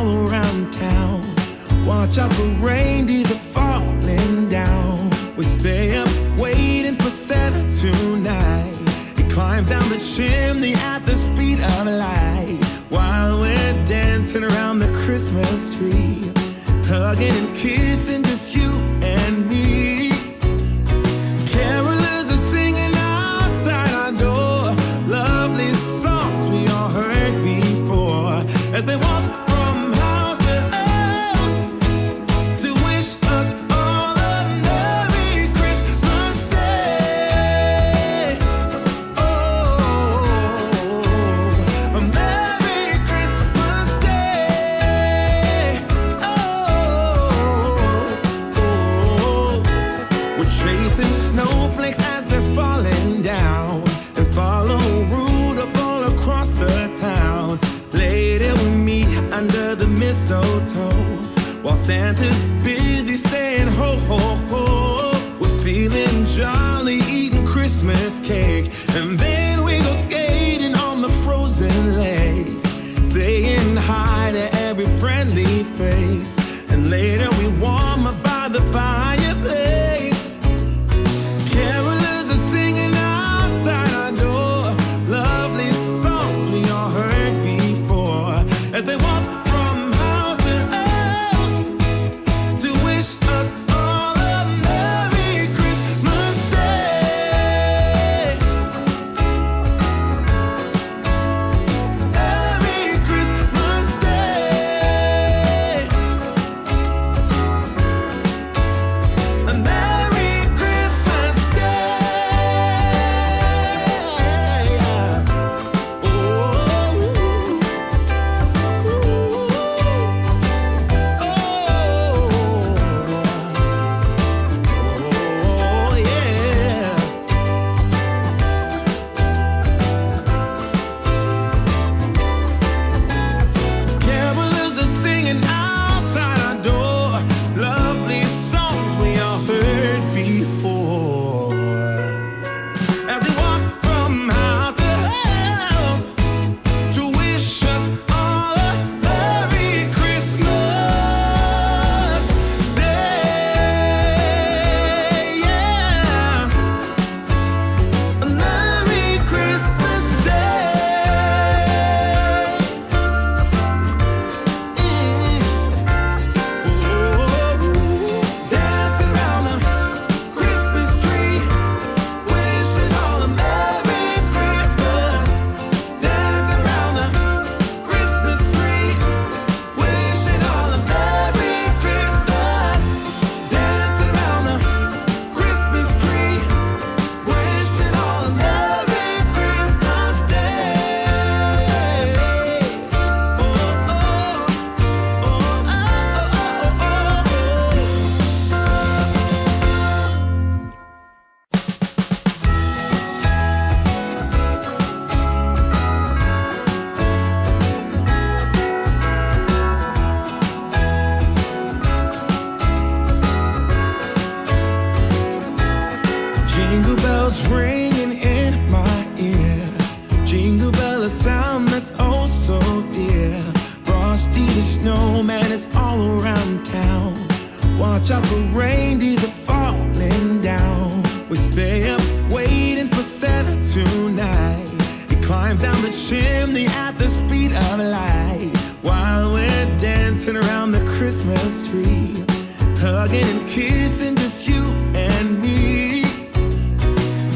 all around town. Watch out for reindeers are falling down. We stay up waiting for Santa tonight. He climbs down the chimney at the speed of light, while we're dancing around the Christmas tree, hugging and kissing, just you and me. Carolers are singing outside our door, lovely songs we all heard before, as they walk from house to house to wish us all a Merry Christmas Day. Oh, a Merry Christmas Day. Oh, we're chasing snowflakes as they're falling down, and follow Rudolph all across the town. Later we meet under the mistletoe, while Santa's busy saying ho, ho, ho. We're feeling jolly, eating Christmas cake, and then we go skating on the frozen lake, saying hi to every friendly face, and later we warm up by the fireplace. Carolers are singing outside our door, lovely songs we all heard before, as they walk from house to house to wish us all a Merry Christmas Day. Merry Christmas Day. A Merry Christmas Day. Oh, oh, yeah. Carolers are singing outside our door, lovely songs we all heard before, as we walk from house to house to wish us all a Merry Christmas Day. Yeah, a Merry Christmas Day. Dancing around the Christmas tree, wishing all a Merry Christmas. Dancing around the Christmas tree, wishing all a Merry Christmas. Dancing around the Christmas tree, wishing all a Merry Christmas Day. Oh, oh, oh, Jingle bells ringing in my ear, jingle bell, a sound that's oh so dear. Frosty the snowman is all around town. Watch out for reindeers are falling down. We stay up waiting for Santa tonight. He climbs down the chimney at the speed of light, while we're dancing around the Christmas tree, hugging and kissing, just you and me.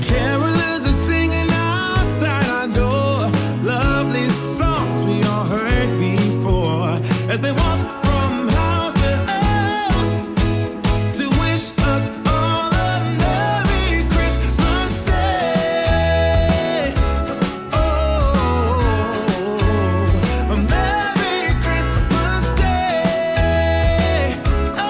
Carolers are singing outside our door, lovely songs we all heard before, as they walk from house to house to wish us all a Merry Christmas Day. Oh, a Merry Christmas Day. Oh,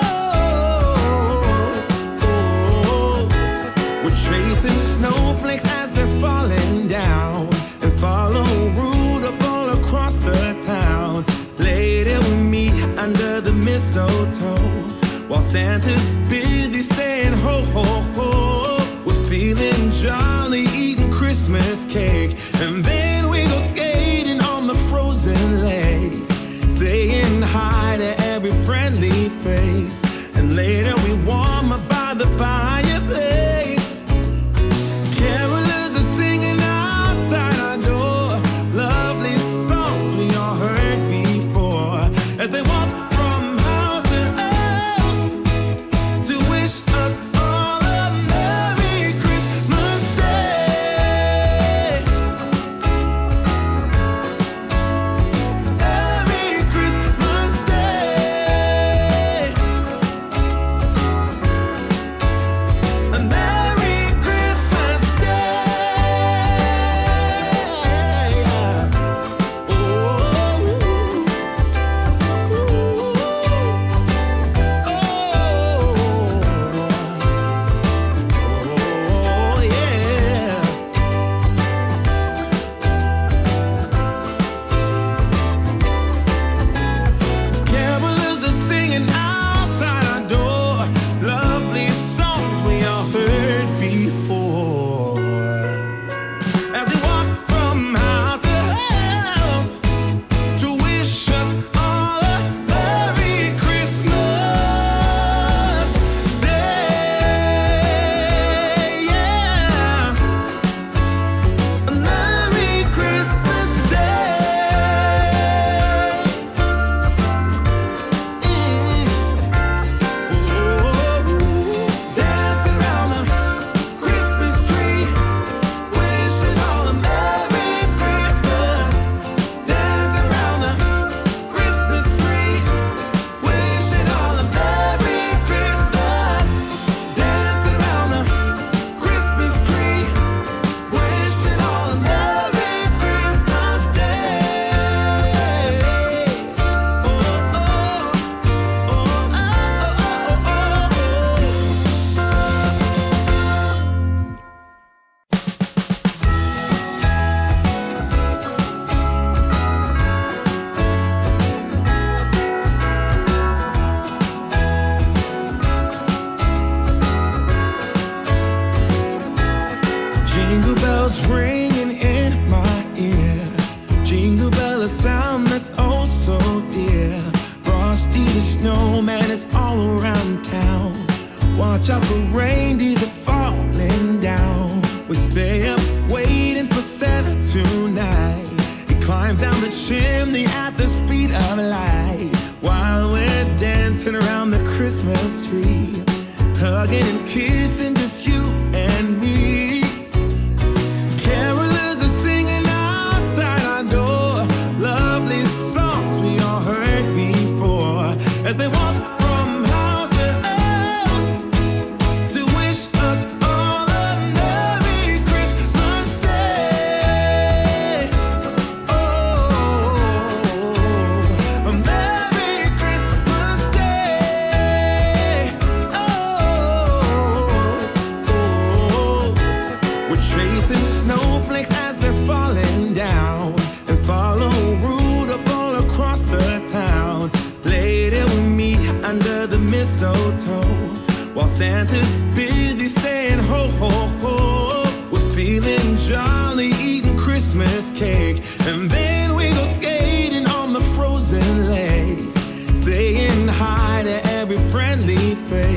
we're chasing snowflakes as they're falling down, and follow Rudolph all across the town. Later we meet under the mistletoe, while Santa's busy saying ho, ho, ho. We're feeling jolly, eating Christmas cake, and then we go skating on the frozen lake, saying hi hi to every friendly face. And later we warm up by the fireplace. Carolers are singing outside our door, lovely songs we all heard before, as they walk from house to house to wish us all a Merry Christmas Day. Merry Christmas Day. A Merry Christmas Day. Oh, oh, yeah. Carolers are singing outside our door, lovely songs we all heard before, as we walk from house to house to wish us all a Merry Christmas Day. Yeah, a Merry Christmas Day. Dance around the Christmas tree, wishing all a Merry Christmas. Dance around the Christmas tree, wishing all a Merry Christmas. Dance around the Christmas tree, wishing all a Merry Christmas Day. Oh, oh, oh, oh, Jingle bells ringing in my ear. Jingle bell, a sound that's oh so dear. Frosty the snowman is all around town. Watch out for reindeers are falling down. We stay up waiting for Santa tonight. He climbs down the chimney at the speed of light, while we're dancing around the Christmas tree, hugging and kissing just you and me. Carolers are singing outside our door, lovely songs we all heard before, as they walk from house to house to wish us all a Merry Christmas Day. Oh, a Merry Christmas Day. Oh, we're chasing snowflakes as they're falling down, and follow Rudolph all across the town. Later we meet under the mistletoe, while Santa's busy saying ho, ho, ho. We're feeling jolly, eating Christmas cake, and then we go skating on the frozen lake, saying hi to every friendly face.